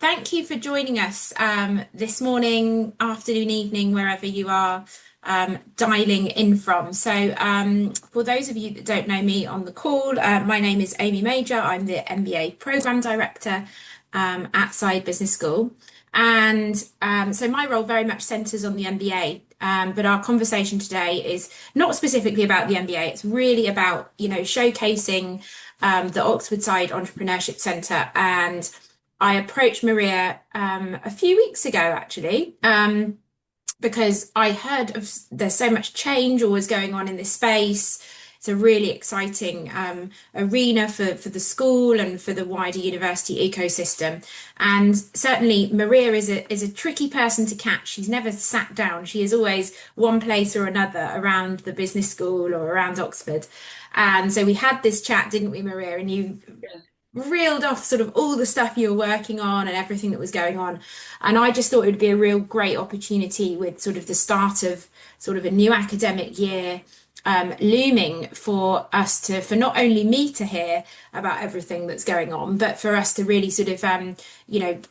thank you for joining us this morning, afternoon, evening, wherever you are dialing in from. For those of you that don't know me on the call, my name is Amy Major. I'm the MBA Programme Director at Saïd Business School. And so my role very much centres on the MBA, but our conversation today is not specifically about the MBA. It's really about, showcasing the Oxford Side Entrepreneurship Centre. And I approached Maria a few weeks ago, actually, because I heard of there's so much change always going on in this space. It's a really exciting arena for the school and for the wider university ecosystem. And certainly Maria is a tricky person to catch. She's never sat down. She is always one place or another around the business school or around Oxford. And so we had this chat, didn't we, Maria? And you reeled off sort of all the stuff you were working on and everything that was going on. And I just thought it would be a real great opportunity with sort of the start of sort of a new academic year looming for us for not only me to hear about everything that's going on, but for us to really sort of,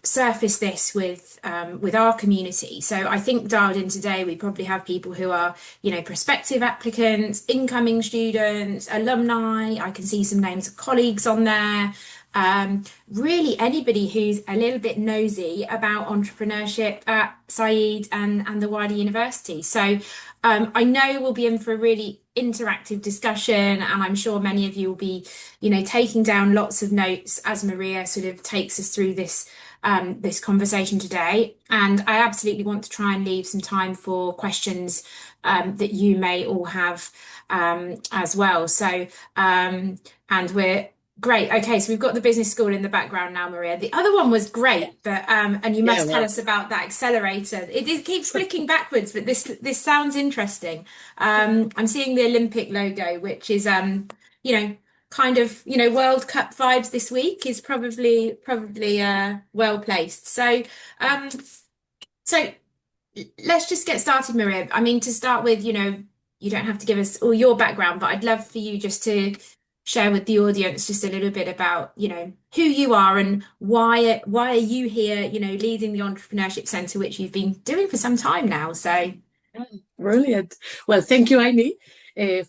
surface this with our community. So I think dialed in today, we probably have people who are, prospective applicants, incoming students, alumni. I can see some names of colleagues on there. Really anybody who's a little bit nosy about entrepreneurship at Saïd and the wider university. So I know we'll be in for a really interactive discussion, and I'm sure many of you will be, taking down lots of notes as Maria sort of takes us through this this conversation today. And I absolutely want to try and leave some time for questions that you may all have as well. So and we're great. Okay, so we've got the business school in the background now, Maria. The other one was great, but and you must tell us about that accelerator. It keeps flicking backwards, but this sounds interesting. I'm seeing the Olympic logo, which is kind of World Cup vibes this week is probably well placed. So let's just get started, Maria. I mean, to start with, you don't have to give us all your background, but I'd love for you just to share with the audience just a little bit about, who you are and why are you here, leading the Entrepreneurship Centre, which you've been doing for some time now. So brilliant. Well, thank you, Amy,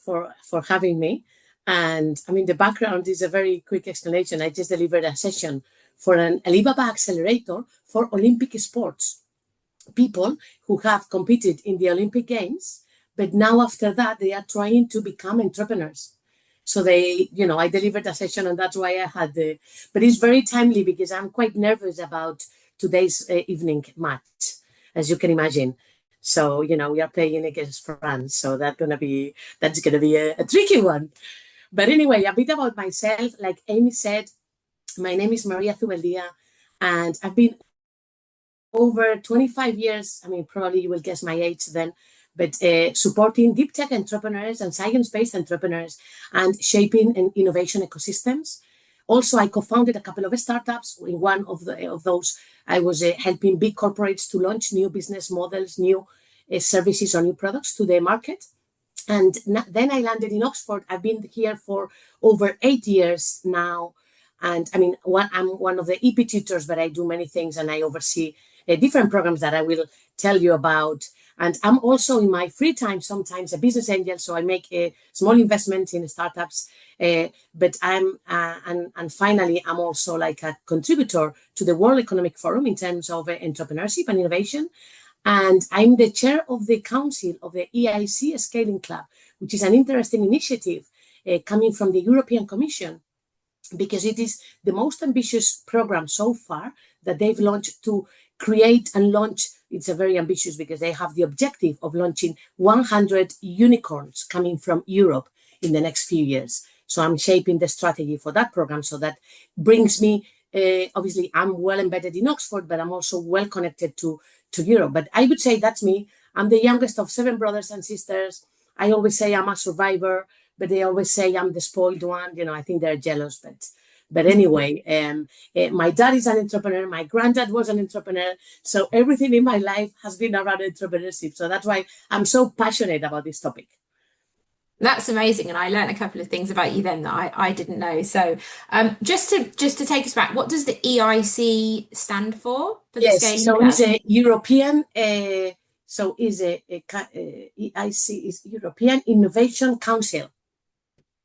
for having me. And I mean, the background is a very quick explanation. I just delivered a session for an Alibaba accelerator for Olympic sports, people who have competed in the Olympic Games, but now after that, they are trying to become entrepreneurs. So I delivered a session, and that's why I had but it's very timely because I'm quite nervous about today's evening match, as you can imagine. So, we are playing against France. So that's going to be a tricky one. But anyway, a bit about myself. Like Amy said, my name is Maria Zubeldia, and I've been over 25 years. I mean, probably you will guess my age then, but supporting deep tech entrepreneurs and science-based entrepreneurs and shaping and innovation ecosystems. Also, I co-founded a couple of startups. In one of those, I was helping big corporates to launch new business models, new services or new products to the market. And then I landed in Oxford. I've been here for over 8 years now. And I mean, I'm one of the EP tutors, but I do many things and I oversee different programs that I will tell you about. And I'm also in my free time sometimes a business angel, so I make a small investment in startups. But and finally, I'm also like a contributor to the World Economic Forum in terms of entrepreneurship and innovation. And I'm the chair of the council of the EIC Scaling Club, which is an interesting initiative coming from the European Commission, because it is the most ambitious program so far that they've launched to create and launch. It's a very ambitious because they have the objective of launching 100 unicorns coming from Europe in the next few years. So I'm shaping the strategy for that program. So that brings me, obviously, I'm well embedded in Oxford, but I'm also well connected to Europe. But I would say that's me. I'm the youngest of 7 brothers and sisters. I always say I'm a survivor, but they always say I'm the spoiled one. I think they're jealous, but anyway, my dad is an entrepreneur. My granddad was an entrepreneur. So everything in my life has been around entrepreneurship. So that's why I'm so passionate about this topic. That's amazing, and I learned a couple of things about you then that I didn't know. So, just to take us back, what does the EIC stand for the Yes, Scaling so it's Club? a European, so is EIC is European Innovation Council.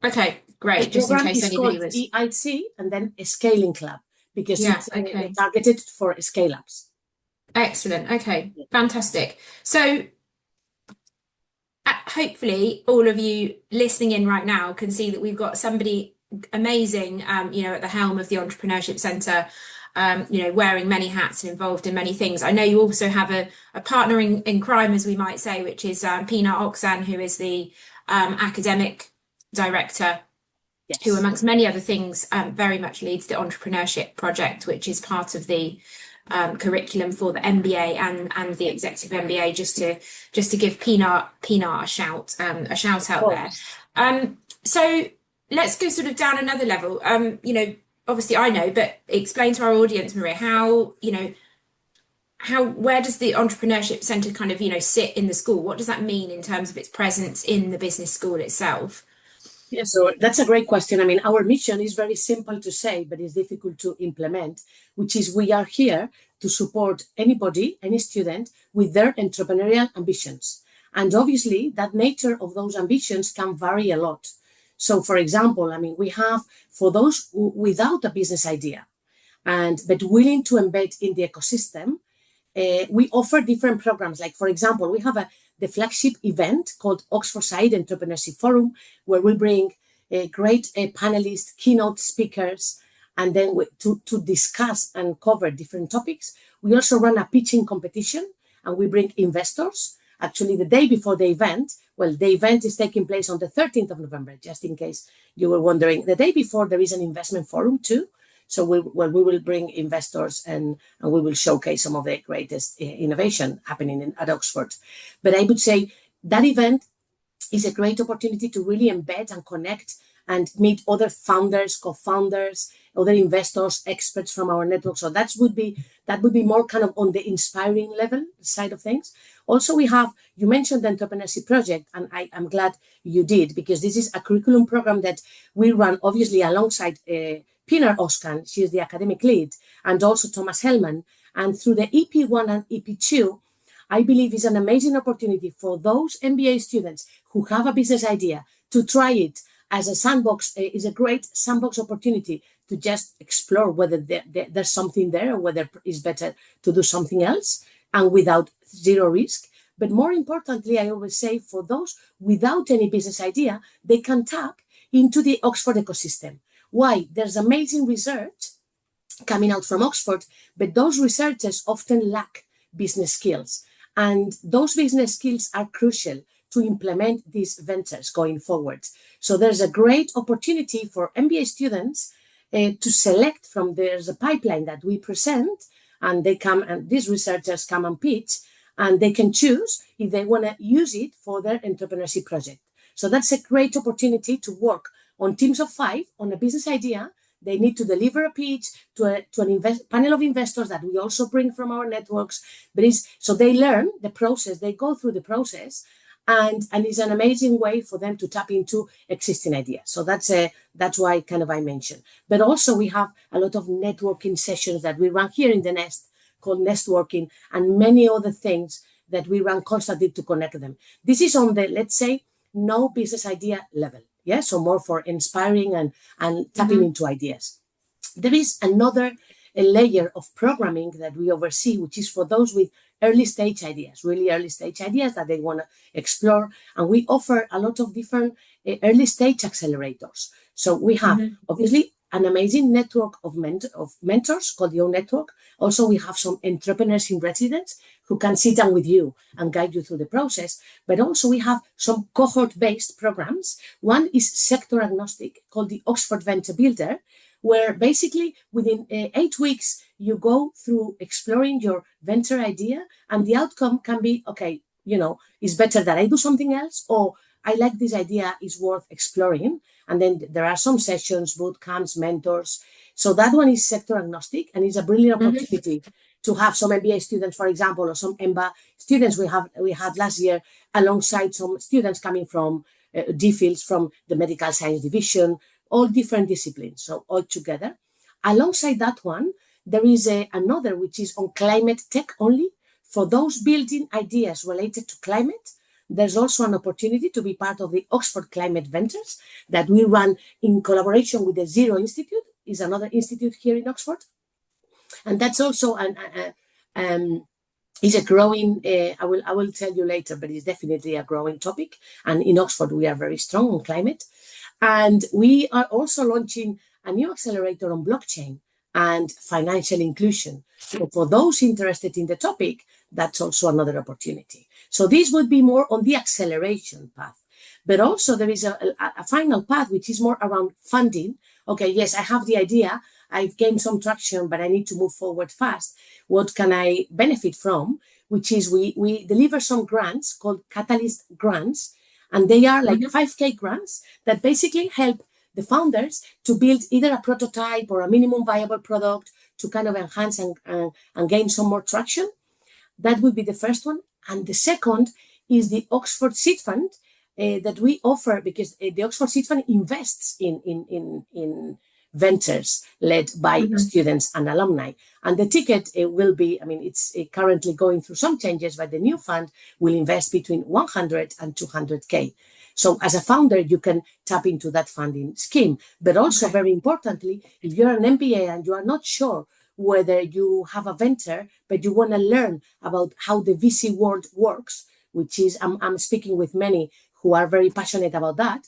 Okay, The great. Just in program case is anybody called was, EIC and then a Scaling Club because yeah, it's okay, targeted for scale-ups. excellent. Okay, fantastic. So, hopefully, all of you listening in right now can see that we've got somebody amazing, at the helm of the Entrepreneurship Centre. Wearing many hats and involved in many things. I know you also have a partner in crime, as we might say, which is Pina Oksan, who is the academic director, who, Yes. amongst many other things, very much leads the entrepreneurship project, which is part of the curriculum for the MBA and the executive MBA. Just to give Pina a shout out there. So let's go sort of down another level. Obviously I know, but explain to our audience, Maria, how where does the entrepreneurship centre kind of sit in the school? What does that mean in terms of its presence in the business school itself? Yeah, so that's a great question. I mean, our mission is very simple to say, but it's difficult to implement, which is we are here to support anybody, any student, with their entrepreneurial ambitions. And obviously, that nature of those ambitions can vary a lot. So, for example, I mean, we have for those without a business idea and but willing to embed in the ecosystem, we offer different programs. Like, for example, we have the flagship event called Oxford Saïd Entrepreneurship Forum, where we bring great panelists, keynote speakers, and then to discuss and cover different topics. We also run a pitching competition, and we bring investors. Actually, the day before the event, well, the event is taking place on the 13th of November, just in case you were wondering. The day before, there is an investment forum too. So we will bring investors and we will showcase some of the greatest innovation happening at Oxford. But I would say that event is a great opportunity to really embed and connect and meet other founders, co-founders, other investors, experts from our network. So that would be more kind of on the inspiring level side of things. Also, you mentioned the entrepreneurship project, and I'm glad you did, because this is a curriculum program that we run obviously alongside Pinar Oskan, she is the academic lead, and also Thomas Hellman. And through the EP1 and EP2, I believe is an amazing opportunity for those MBA students who have a business idea to try it as a sandbox. Is a great sandbox opportunity to just explore whether there's something there or whether it's better to do something else and without zero risk. But more importantly, I always say for those without any business idea, they can tap into the Oxford ecosystem. Why? There's amazing research coming out from Oxford, but those researchers often lack business skills. And those business skills are crucial to implement these ventures going forward. So there's a great opportunity for MBA students to select from there's a pipeline that we present, and they come and these researchers come and pitch, and they can choose if they want to use it for their entrepreneurship project. So that's a great opportunity to work on teams of 5 on a business idea. They need to deliver a pitch to an panel of investors that we also bring from our networks. So they learn the process, they go through the process, and it's an amazing way for them to tap into existing ideas. So that's why kind of I mentioned. But also we have a lot of networking sessions that we run here in the Nest called Nestworking, and many other things that we run constantly to connect them. This is on the, let's say, no business idea level. Yeah, so more for inspiring and tapping into ideas. There is another layer of programming that we oversee, which is for those with early stage ideas, really early stage ideas that they want to explore. And we offer a lot of different early stage accelerators. So we have obviously an amazing network of mentors called the O Network. Also, we have some entrepreneurs in residence who can sit down with you and guide you through the process. But also we have some cohort-based programs. One is sector agnostic called the Oxford Venture Builder, where basically within 8 weeks, you go through exploring your venture idea, and the outcome can be, okay, it's better that I do something else, or I like this idea, is worth exploring. And then there are some sessions, boot camps, mentors. So that one is sector agnostic, and it's a brilliant opportunity to have some MBA students, for example, or some EMBA students we had last year, alongside some students coming from DPhils from the medical science division, all different disciplines, so all together. Alongside that one, there is another which is on climate tech only. For those building ideas related to climate, there's also an opportunity to be part of the Oxford Climate Ventures that we run in collaboration with the Zero Institute, is another institute here in Oxford. And that's also is a growing, I will tell you later, but it's definitely a growing topic. And in Oxford, we are very strong on climate. And we are also launching a new accelerator on blockchain and financial inclusion. So for those interested in the topic, that's also another opportunity. So this would be more on the acceleration path. But also there is a final path, which is more around funding. Okay, yes, I have the idea. I've gained some traction, but I need to move forward fast. What can I benefit from? Which is we deliver some grants called Catalyst grants, and they are like 5K grants that basically help the founders to build either a prototype or a minimum viable product to kind of enhance and gain some more traction. That would be the first one. And the second is the Oxford Seed Fund that we offer, because the Oxford Seed Fund invests in ventures led by students and alumni. And the ticket will be, I mean, it's currently going through some changes, but the new fund will invest between 100 and 200K. So as a founder, you can tap into that funding scheme. But also, very importantly, if you're an MBA and you are not sure whether you have a venture, but you want to learn about how the VC world works, which is, I'm speaking with many who are very passionate about that.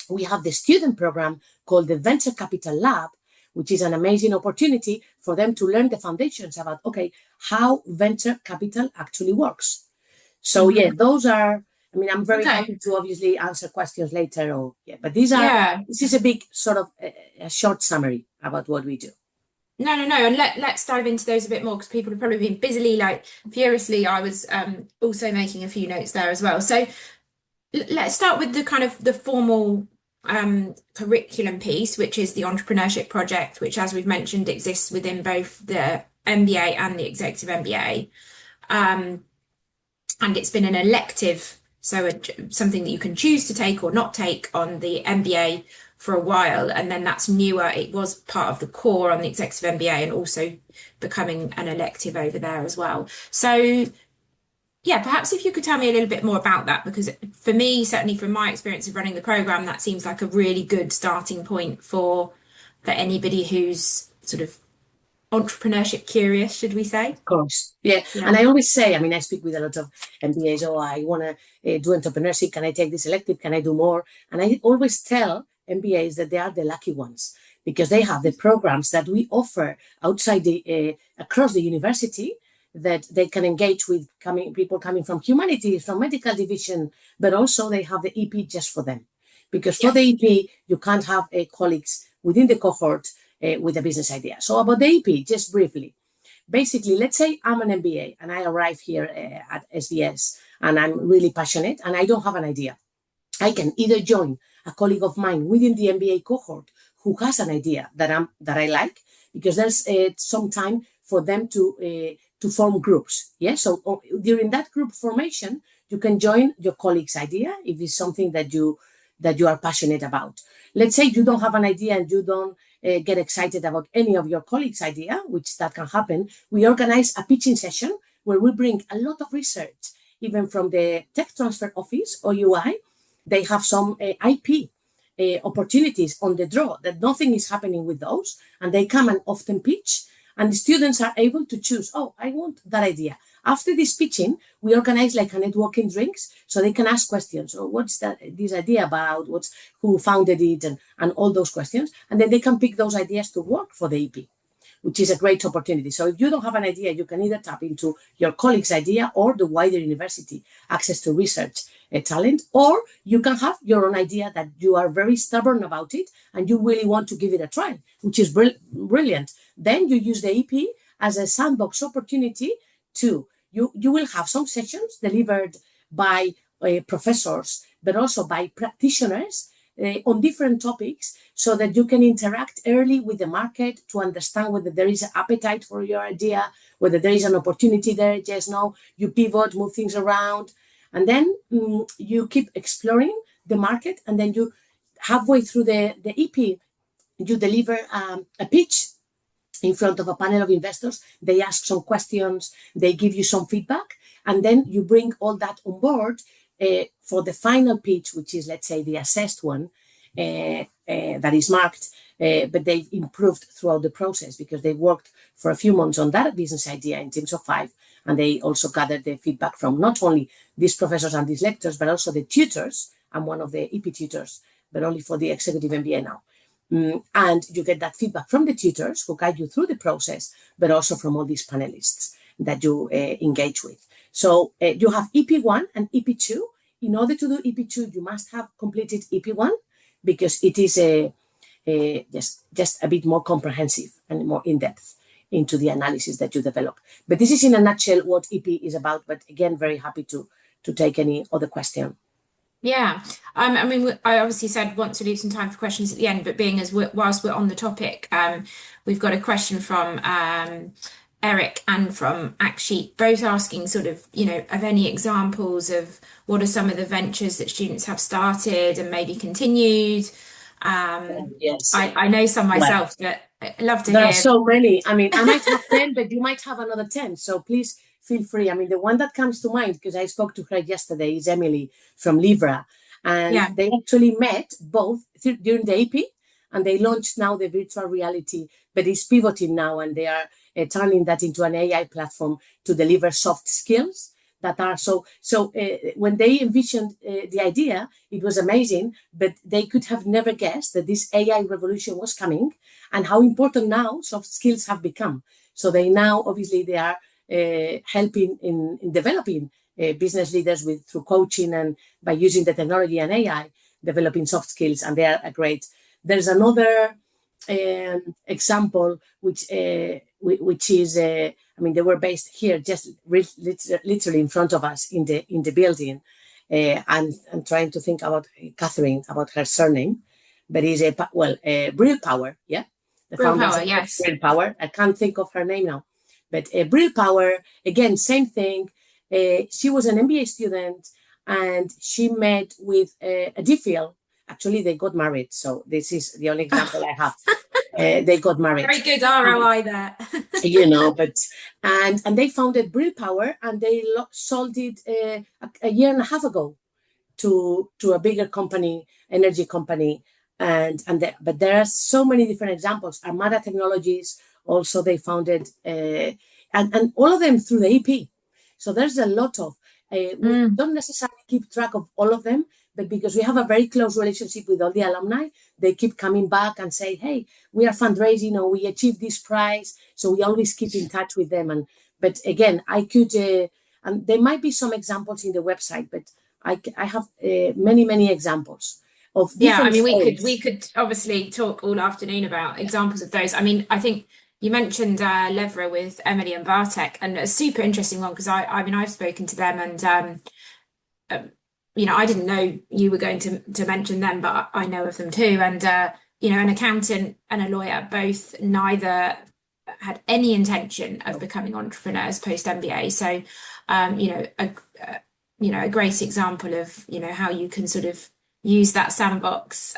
We have the student program called the Venture Capital Lab, which is an amazing opportunity for them to learn the foundations about, okay, how venture capital actually works. So yeah, those are, I mean, I'm very happy to obviously answer questions later, or but these are, this is a big sort of a short summary about what we do. No, and let's dive into those a bit more, because people have probably been busily, like furiously. I was also making a few notes there as well. So let's start with the kind of the formal curriculum piece, which is the entrepreneurship project, which, as we've mentioned, exists within both the MBA and the executive MBA. And it's been an elective, so something that you can choose to take or not take on the MBA for a while, and then that's newer. It was part of the core on the executive MBA and also becoming an elective over there as well. So yeah, perhaps if you could tell me a little bit more about that, because for me, certainly from my experience of running the program, that seems like a really good starting point for anybody who's sort of entrepreneurship curious, should we say? Of course. Yeah. And I always say, I mean, I speak with a lot of MBAs, oh, I want to do entrepreneurship. Can I take this elective? Can I do more? And I always tell MBAs that they are the lucky ones, because they have the programs that we offer outside across the university, that they can engage with people coming from humanities, from medical division, but also they have the EP just for them. Because for the EP, you can't have colleagues within the cohort with a business idea. So about the EP, just briefly. Basically, let's say I'm an MBA and I arrive here at SDS and I'm really passionate and I don't have an idea. I can either join a colleague of mine within the MBA cohort who has an idea that I like, because there's some time for them to form groups. Yeah. So during that group formation, you can join your colleague's idea if it's something that you are passionate about. Let's say you don't have an idea and you don't get excited about any of your colleagues' idea, which that can happen. We organize a pitching session where we bring a lot of research, even from the tech transfer office or UI. They have some IP opportunities on the draw that nothing is happening with those, and they come and often pitch. And the students are able to choose, oh, I want that idea. After this pitching, we organize like a networking drinks, so they can ask questions. Oh, what's this idea about? Who founded it? And all those questions. And then they can pick those ideas to work for the EP, which is a great opportunity. So if you don't have an idea, you can either tap into your colleague's idea or the wider university access to research talent, or you can have your own idea that you are very stubborn about it and you really want to give it a try, which is brilliant. Then you use the EP as a sandbox opportunity to, you will have some sessions delivered by professors, but also by practitioners on different topics, so that you can interact early with the market to understand whether there is an appetite for your idea, whether there is an opportunity there. Yes, no, you pivot, move things around. And then you keep exploring the market, and then you halfway through the EP, you deliver a pitch in front of a panel of investors. They ask some questions, they give you some feedback, and then you bring all that on board for the final pitch, which is, let's say, the assessed one, that is marked, but they've improved throughout the process because they worked for a few months on that business idea in teams of 5, and they also gathered the feedback from not only these professors and these lectors, but also the tutors. I'm one of the EP tutors, but only for the executive MBA now. And you get that feedback from the tutors who guide you through the process, but also from all these panelists that you engage with. So you have EP1 and EP2. In order to do EP2, you must have completed EP1 because it is just a bit more comprehensive and more in-depth into the analysis that you develop. But this is in a nutshell what EP is about. But again, very happy to take any other question. Yeah, I mean, I obviously said want to leave some time for questions at the end, but being as whilst we're on the topic, we've got a question from Eric and from Akshi, both asking sort of, of any examples of what are some of the ventures that students have started and maybe continued. Yes, I know some myself, but I'd love to hear. There are so many. I mean, I might have 10, but you might have another 10. So please feel free. I mean, the one that comes to mind, because I spoke to her yesterday, is Emily from Libra. And they actually met both during the AP, and they launched now the virtual reality, but it's pivoting now, and they are turning that into an AI platform to deliver soft skills that are so when they envisioned the idea, it was amazing, but they could have never guessed that this AI revolution was coming and how important now soft skills have become. So they now, obviously, they are helping in developing business leaders through coaching and by using the technology and AI, developing soft skills, and they are great. There's another example, which is, I mean, they were based here, just literally in front of us in the building. I'm trying to think about Catherine, about her surname, but is Brill Power, yeah. Brill Power, yes. Brill Power. I can't think of her name now, but Brill Power, again, same thing. She was an MBA student, and she met with a DPhil. Actually, they got married. So this is the only example I have. They got married. Very good ROI there. But and they founded Brill Power, and they sold it a year and a half ago to a bigger company, energy company, but there are so many different examples. Armada Technologies also, they founded, and all of them through the EP. So there's a lot of. We don't necessarily keep track of all of them, but because we have a very close relationship with all the alumni, they keep coming back and say, hey, we are fundraising, or we achieved this prize. So we always keep in touch with them. But again, I could, and there might be some examples in the website, but I have many examples of different stories. we could obviously talk all afternoon about examples of those. I mean, I think you mentioned Levra with Emily and Bartek, and a super interesting one, because I mean, I've spoken to them, and I didn't know you were going to mention them, but I know of them too. And an accountant and a lawyer, both neither had any intention of becoming entrepreneurs post MBA. So a great example of how you can sort of use that sandbox,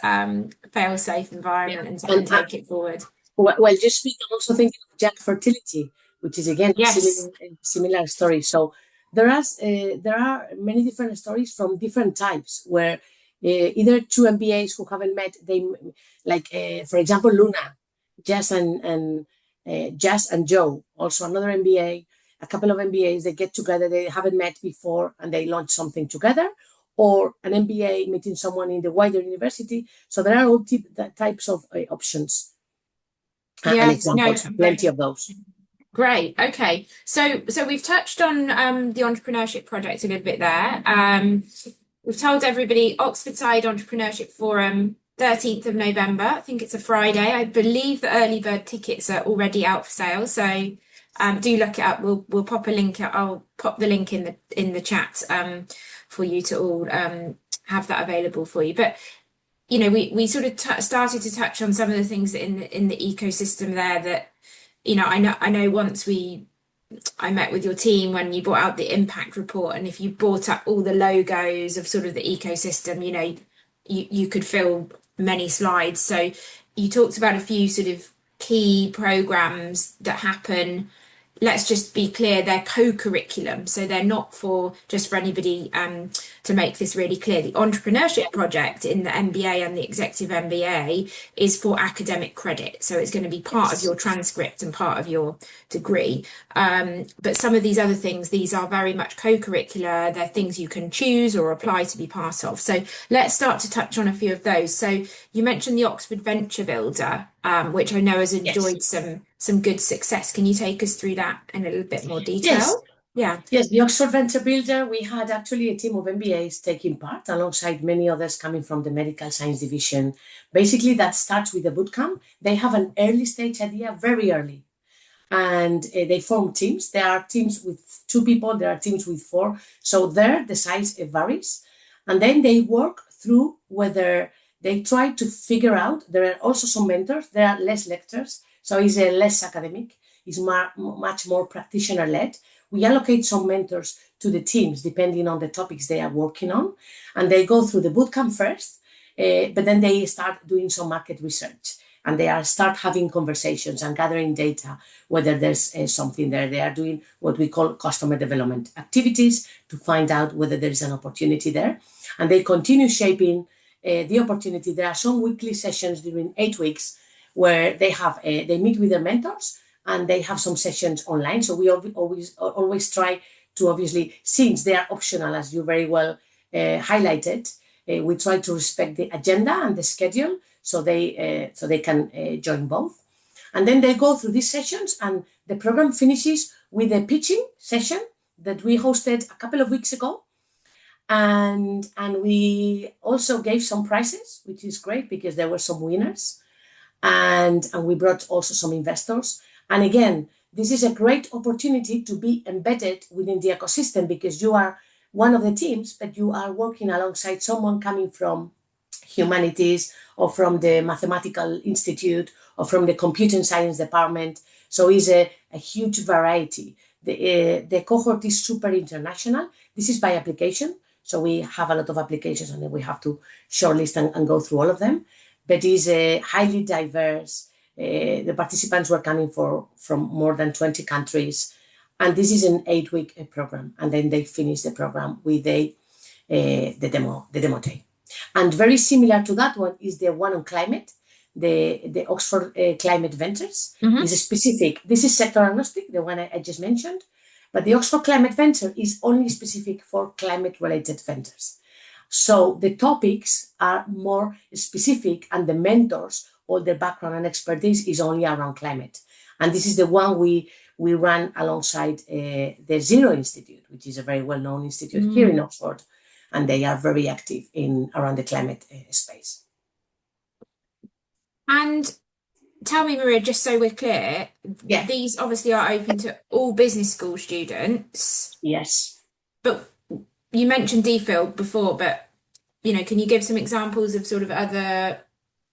fail-safe environment and take it forward. Well, just also thinking of Jack Fertility, which is again similar story. So there are many different stories from different types where either two MBAs who haven't met, they for example, Luna, Jazz and Joe, also another MBA, a couple of MBAs, they get together, they haven't met before, and they launch something together, or an MBA meeting someone in the wider university. So there are all types of options. And examples, plenty of those. Great. Okay. So we've touched on the entrepreneurship project a little bit there. We've told everybody Oxford Saïd Entrepreneurship Forum, 13th of November. I think it's a Friday. I believe the early bird tickets are already out for sale. So do look it up. We'll pop a link. I'll pop the link in the chat for you to all have that available for you. But we sort of started to touch on some of the things in the ecosystem there that, I know once I met with your team when you brought out the impact report, and if you brought up all the logos of sort of the ecosystem, you could fill many slides. So you talked about a few sort of key programs that happen. Let's just be clear, they're co-curriculum, so they're not for just for anybody. To make this really clear, the entrepreneurship project in the MBA and the executive MBA is for academic credit, so it's going to be part of Yes. your transcript and part of your degree. But some of these other things, these are very much co-curricular. They're things you can choose or apply to be part of. So let's start to touch on a few of those. So you mentioned the Oxford Venture Builder, which I know has Yes. enjoyed some good success. Can you take us through that in a little bit more Yes. detail? Yeah. Yes, the Oxford Venture Builder, we had actually a team of MBAs taking part alongside many others coming from the medical science division. Basically, that starts with a bootcamp. They have an early stage idea, very early, and they form teams. There are teams with 2 people, there are teams with 4. So there, the size varies. And then they work through whether they try to figure out. There are also some mentors, there are less lectures. So it's less academic, it's much more practitioner led. We allocate some mentors to the teams depending on the topics they are working on. And they go through the bootcamp first, but then they start doing some market research and they are start having conversations and gathering data whether there's something there. They are doing what we call customer development activities to find out whether there is an opportunity there, and they continue shaping the opportunity. There are some weekly sessions during 8 weeks where they meet with their mentors and they have some sessions online. So we always try to, obviously, since they are optional, as you very well highlighted, we try to respect the agenda and the schedule so they can join both. And then they go through these sessions, and the program finishes with a pitching session that we hosted a couple of weeks ago. And we also gave some prizes, which is great because there were some winners, and we brought also some investors. And again, this is a great opportunity to be embedded within the ecosystem because you are one of the teams, but you are working alongside someone coming from humanities or from the mathematical institute or from the computer science department. So it's a huge variety. The cohort is super international. This is by application. So we have a lot of applications and then we have to shortlist and go through all of them. But it's highly diverse. The participants were coming from more than 20 countries. And this is an 8-week program. And then they finish the program with the demo day. And very similar to that one is the one on climate, the Oxford Climate Ventures. Mm-hmm. Is specific. This is sector agnostic, the one I just mentioned. But the Oxford Climate Venture is only specific for climate-related ventures. So the topics are more specific and the mentors, all their background and expertise is only around climate. And this is the one we run alongside the Zero Institute, which is a very well-known institute here in Oxford. And they are very active around the climate space. And tell me, Maria, just so we're clear, Yeah. these obviously are open to all business school students. Yes. But you mentioned DPhil before, but can you give some examples of sort of other,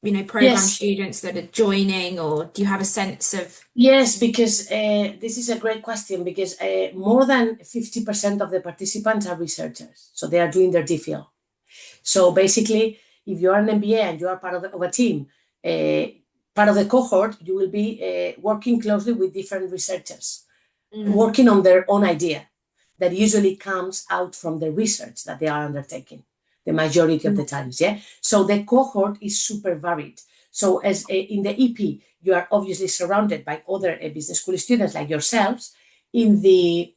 program Yes. students that are joining, or do you have a sense of? Yes, because this is a great question because more than 50% of the participants are researchers. So they are doing their DPhil. So basically, if you are an MBA and you are part of a team, part of the cohort, you will be working closely with different researchers, working on their own idea that usually comes out from the research that they are undertaking, the majority of the times. Yeah. So the cohort is super varied. So as in the EP, you are obviously surrounded by other business school students like yourselves. In the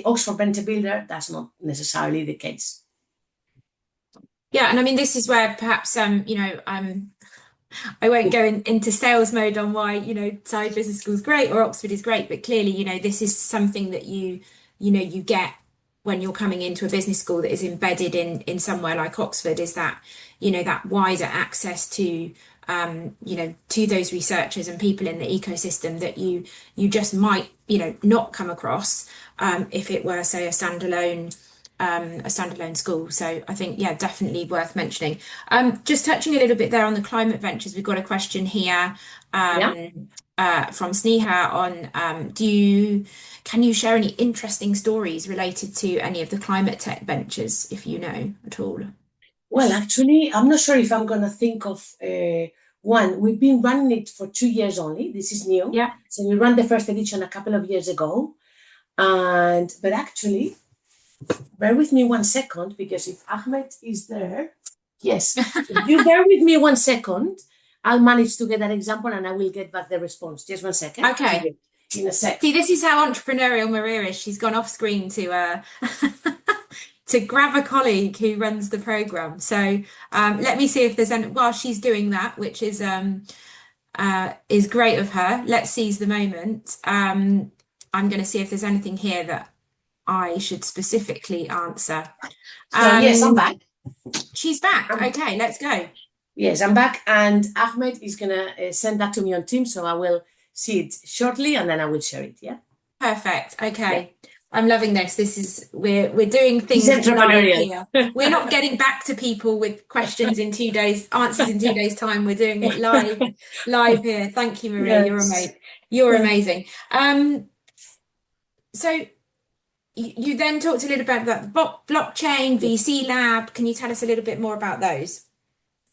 Oxford Venture Builder, that's not necessarily the case. Yeah, and I mean, this is where perhaps I won't go into sales mode on why, Saïd Business School is great or Oxford is great, but clearly, this is something that you get when you're coming into a business school that is embedded in somewhere like Oxford, is that, that wider access to, to those researchers and people in the ecosystem that you just might, not come across if it were, say, a standalone school. So I think, yeah, definitely worth mentioning. Just touching a little bit there on the climate ventures, we've got a question here from Sneha on can you share any interesting stories related to any of the climate tech ventures, if you know at all? Well, actually, I'm not sure if I'm going to think of one. We've been running it for 2 years only. This is new. Yeah. So we ran the first edition a couple of years ago. And but actually, bear with me 1 second because if Ahmed is there, yes, if you bear with me 1 second, I'll manage to get that example and I will get back the response. Just 1 second. See Okay. you in a sec. See, this is how entrepreneurial Maria is. She's gone off screen to to grab a colleague who runs the program. So let me see if there's any while she's doing that, which is great of her. Let's seize the moment. I'm going to see if there's anything here that I should specifically answer. So yes, I'm Um, back. she's back. Um, Okay, let's go. yes, I'm back, and Ahmed is gonna send that to me on Teams, so I will see it shortly, and then I will share it. Yeah, Perfect. yeah. Okay. I'm loving this. This is we're doing It's things live entrepreneurial. here. We're not getting back to people with questions in 2 days, answers in 2 days' time. We're doing it live here. Thank you, Maria. You're Yes. amazing. You're amazing. So you then talked a little bit about the blockchain, VC lab. Can you tell us a little bit more about those?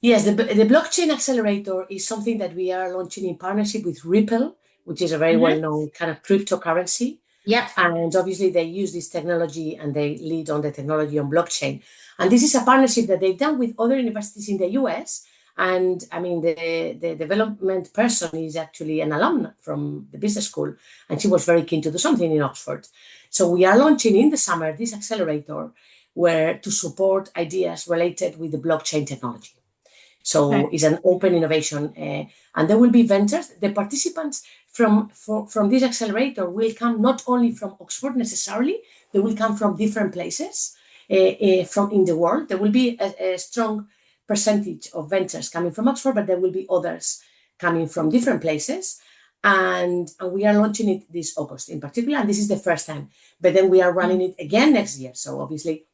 Yes, the blockchain accelerator is something that we are launching in partnership with Ripple, which is a very Hmm. well-known kind of cryptocurrency. Yep. And obviously, they use this technology and they lead on the technology on blockchain. And this is a partnership that they've done with other universities in the US. And I mean, the development person is actually an alum from the business school, and she was very keen to do something in Oxford. So we are launching in the summer this accelerator where to support ideas related with the blockchain technology. So Okay. it's an open innovation, and there will be vendors. The participants from this accelerator will come not only from Oxford necessarily; they will come from different places from in the world. There will be a strong percentage of vendors coming from Oxford, but there will be others coming from different places. And we are launching it this August in particular, and this is the first time. But then we are running it again next year. So obviously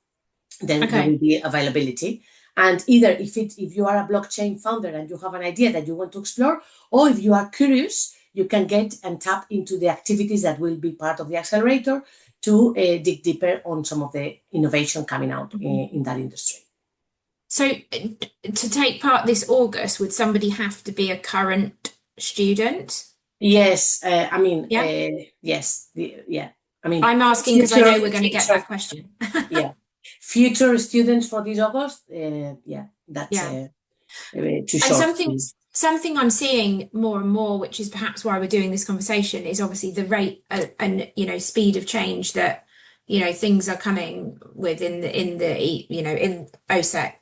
then there will Okay. be availability. And either if you are a blockchain founder and you have an idea that you want to explore, or if you are curious, you can get and tap into the activities that will be part of the accelerator to dig deeper on some of the innovation coming out in that industry. So to take part this August, would somebody have to be a current student? Yes, I mean, Yeah. yes, yeah. I mean, I'm asking because I future, know we're going to get future, that question. yeah, future students for this August, yeah, that's Yeah. too And short. something I'm seeing more and more, which is perhaps why we're doing this conversation, is obviously the rate and speed of change that things are coming with in OSEC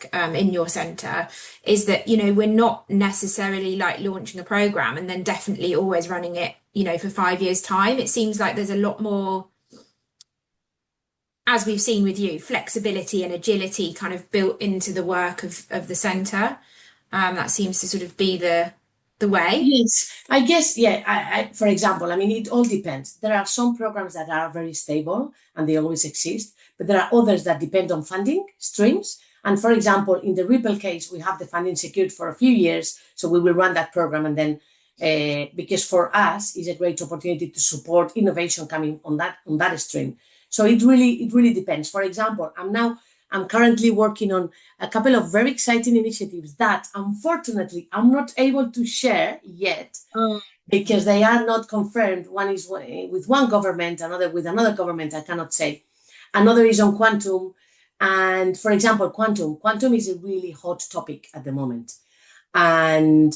in your center, is that we're not necessarily like launching a program and then definitely always running it for 5 years time. It seems like there's a lot more, as we've seen with you, flexibility and agility kind of built into the work of the center. That seems to sort of be the way. Yes, I guess, yeah. For example, I mean, it all depends. There are some programs that are very stable and they always exist, but there are others that depend on funding streams. And for example, in the Ripple case, we have the funding secured for a few years, so we will run that program, and then because for us, it's a great opportunity to support innovation coming on that stream. So it really depends. For example, I'm currently working on a couple of very exciting initiatives that unfortunately I'm not able to share yet Mm. because they are not confirmed. One is with one government, another with another government, I cannot say. Another is on quantum. And for example, quantum is a really hot topic at the moment. And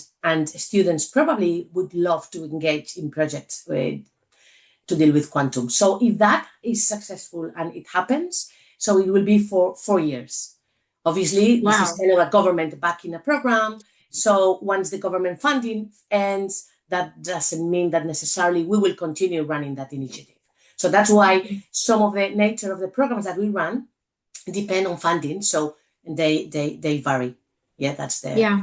students probably would love to engage in projects to deal with quantum. So if that is successful and it happens, so it will be for 4 years. Obviously, this is Wow. kind of a government backing a program. So once the government funding ends, that doesn't mean that necessarily we will continue running that initiative. So that's why some of the nature of the programs that we run depend on funding. So they vary. Yeah, that's the Yeah.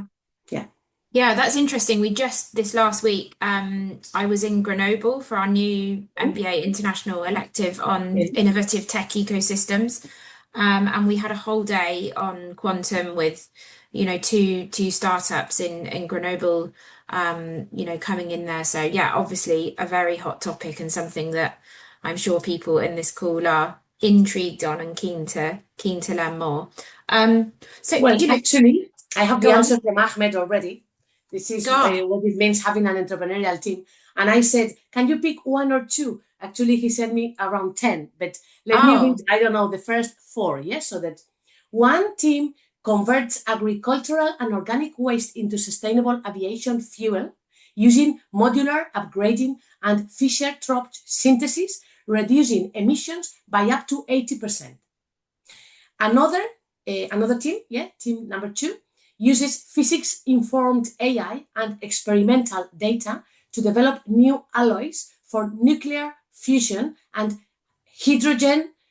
yeah. Yeah, that's interesting. We just this last week, I was in Grenoble for our new MBA international elective on Okay. innovative tech ecosystems. And we had a whole day on quantum with, two startups in Grenoble, coming in there. So yeah, obviously a very hot topic and something that I'm sure people in this call are intrigued on and keen to learn more. So Well, you know, actually, I have the go on, answer from Ahmed already. This is go. what it means having an entrepreneurial team. And I said, can you pick one or two? Actually, he said me around 10, but let me read, Oh, I don't know, the first four, yes? So that one team converts agricultural and organic waste into sustainable aviation fuel using modular upgrading and Fischer-Tropsch synthesis, reducing emissions by up to 80%. Another team, team number 2, uses physics-informed AI and experimental data to develop new alloys for nuclear fusion and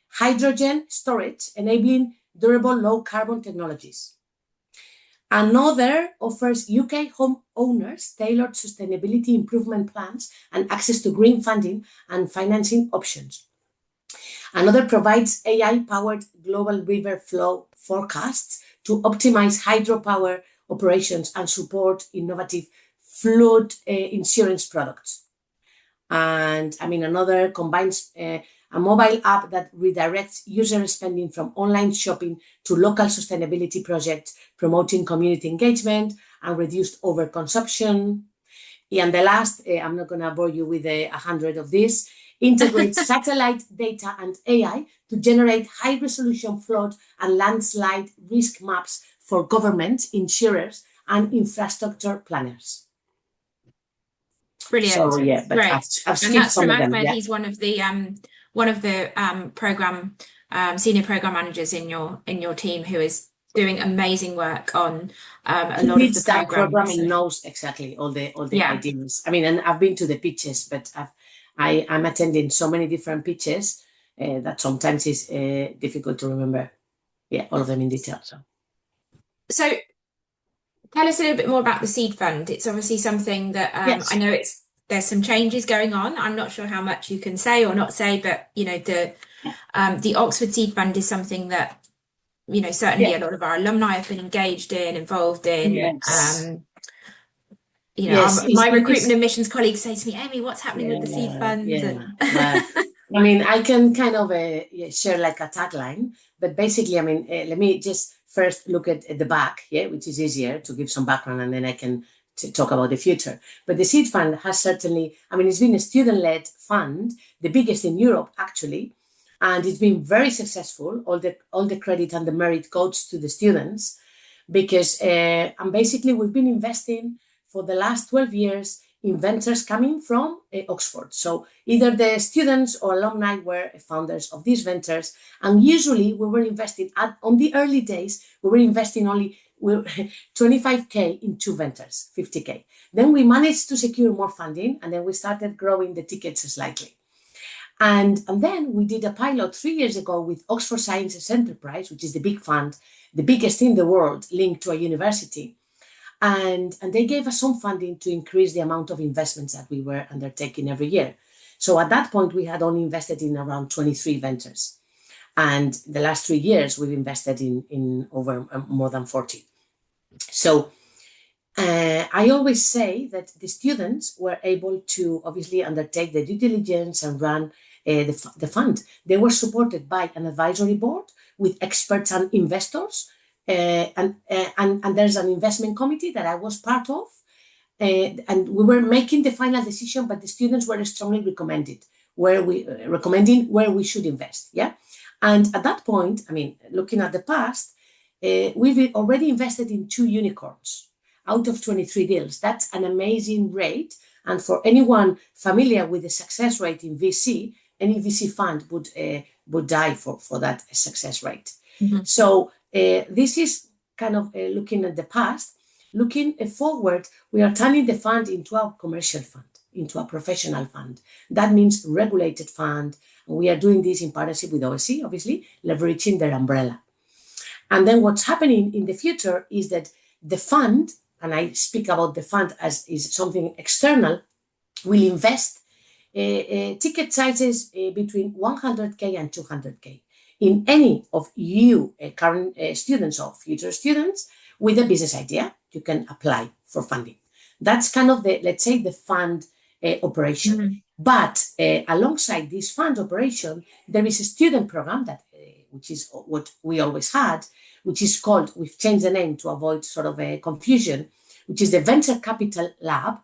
hydrogen storage, enabling durable low-carbon technologies. Another offers UK homeowners tailored sustainability improvement plans and access to green funding and financing options. Another provides AI-powered global river flow forecasts to optimize hydropower operations and support innovative flood insurance products. And another combines a mobile app that redirects user spending from online shopping to local sustainability projects, promoting community engagement and reduced overconsumption. And the last, I'm not going to bore you with 100 of these, integrates satellite data and AI to generate high-resolution flood and landslide risk maps for governments, insurers, and infrastructure planners. Brilliant. So yeah, but Great. I've And skipped that's some from of them. Ahmed. Yeah. He's one of the program senior program managers in your team who is doing amazing work on a He lot of the leads that program programs. and knows exactly all the Yeah. ideas. And I've been to the pitches, but I'm attending so many different pitches that sometimes it's difficult to remember. Yeah, all of them in detail. So Tell us a little bit more about the seed fund. It's obviously something that yes. I know there's some changes going on. I'm not sure how much you can say or not say, but the Oxford Seed Fund is something that certainly a lot of our alumni have been engaged in, involved in. Yes. My recruitment and missions colleagues say to me, Amy, what's happening with the seed fund? Yeah. Well, I can kind of share like a tagline, but basically, let me just first look at the back, which is easier to give some background, and then I can talk about the future. But the seed fund has certainly, it's been a student-led fund, the biggest in Europe, actually, and it's been very successful. All the credit and the merit goes to the students because, and basically, we've been investing for the last 12 years inventors coming from Oxford. So either the students or alumni were founders of these ventures. And usually we were investing on the early days, we were investing only 25K in 2 ventures, 50K. Then we managed to secure more funding and then we started growing the tickets slightly. And then we did a pilot 3 years ago with Oxford Sciences Enterprise, which is the big fund, the biggest in the world, linked to a university. And they gave us some funding to increase the amount of investments that we were undertaking every year. So at that point, we had only invested in around 23 ventures. And the last 3 years, we've invested in over more than 40. So I always say that the students were able to obviously undertake the due diligence and run the fund. They were supported by an advisory board with experts and investors. And there's an investment committee that I was part of, and we were making the final decision, but the students were strongly recommending where we should invest. Yeah, and at that point, looking at the past, we've already invested in 2 unicorns out of 23 deals. That's an amazing rate, and for anyone familiar with the success rate in VC, any VC fund would die for that success rate. Mm-hmm. So this is kind of looking at the past. Looking forward, we are turning the fund into a commercial fund, into a professional fund. That means regulated fund. And we are doing this in partnership with OSEC, obviously, leveraging their umbrella. And then what's happening in the future is that the fund, and I speak about the fund as is something external, will invest ticket sizes between 100K and 200K. In any of you current students or future students with a business idea, you can apply for funding. That's kind of let's say the fund operation. Mm-hmm. But alongside this fund operation, there is a student program that, which is what we always had, which is called, we've changed the name to avoid sort of a confusion, which is the Venture Capital Lab,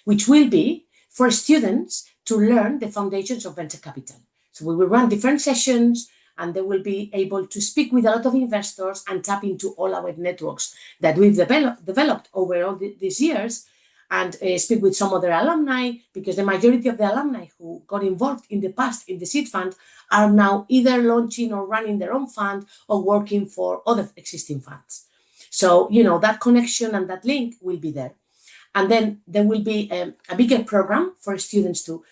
which will be for students to learn the foundations of venture capital. So we will run different sessions, and they will be able to speak with a lot of investors and tap into all our networks that we've developed over all these years, and speak with some other alumni, because the majority of the alumni who got involved in the past in the seed fund are now either launching or running their own fund or working for other existing funds. So, that connection and that link will be there. And then there will be a bigger program for students to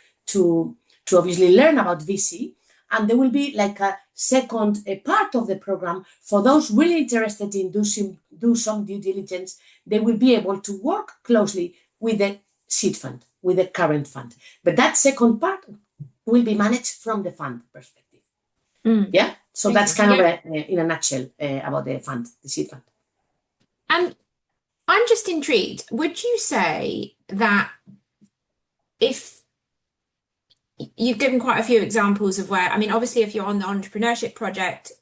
obviously learn about VC. And there will be like a second part of the program for those really interested in do some due diligence. They will be able to work closely with the seed fund, with the current fund. But that second part will be managed from the fund perspective. Yeah. So that's kind of in a nutshell about the fund, the seed fund. And I'm just intrigued. Would you say that if you've given quite a few examples of where, I mean, obviously, if you're on the entrepreneurship project,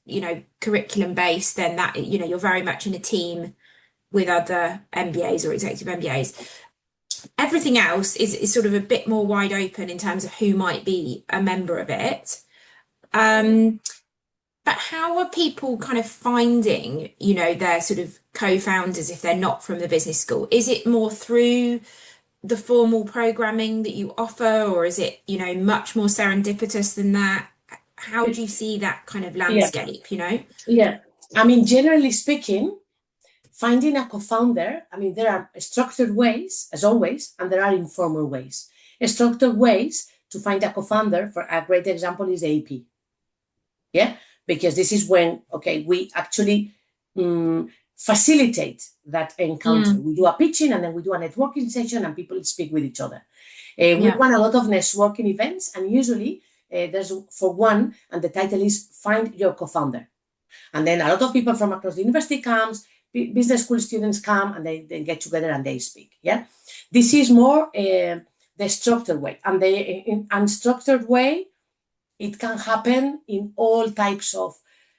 curriculum based, then that, you're very much in a team with other MBAs or executive MBAs. Everything else is sort of a bit more wide open in terms of who might be a member of it. But how are people kind of finding, their sort of co-founders if they're not from the business school? Is it more through the formal programming that you offer, or is it, much more serendipitous than that? How do you see that kind of landscape, Yeah. I mean, generally speaking, finding a co-founder, I mean, there are structured ways, as always, and there are informal ways. Structured ways to find a co-founder, for a great example, is AP. Yeah, because this is when, we actually facilitate that encounter. We do a pitching, and then we do a networking session, and people speak with each other. We run a lot of networking events, and usually there's for one, and the title is Find Your Co-Founder. And then a lot of people from across the university comes, business school students come, and they get together and they speak. Yeah, this is more the structured way, and the unstructured way, it can happen in all types of.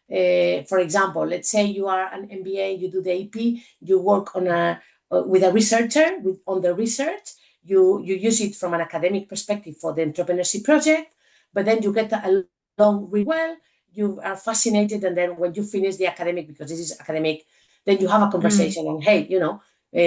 For example, let's say you are an MBA, you do the AP, you work on with a researcher on the research. You use it from an academic perspective for the entrepreneurship project, but then you get along really well. You are fascinated, and then when you finish the academic, because this is academic, then you have a conversation and, hey,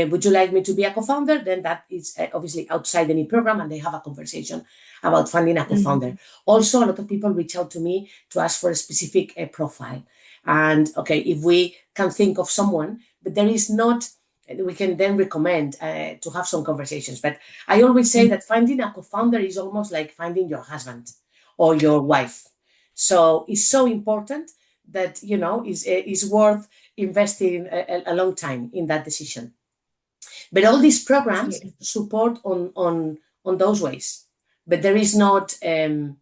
would you like me to be a co-founder? Then that is obviously outside any program, and they have a conversation about finding a co-founder. Also, a lot of people reach out to me to ask for a specific profile. And if we can think of someone, but there is not, we can then recommend to have some conversations. But I always say that finding a co-founder is almost like finding your husband or your wife. So it's so important that, is worth investing a long time in that decision. But all these programs support on those ways. But there is not, and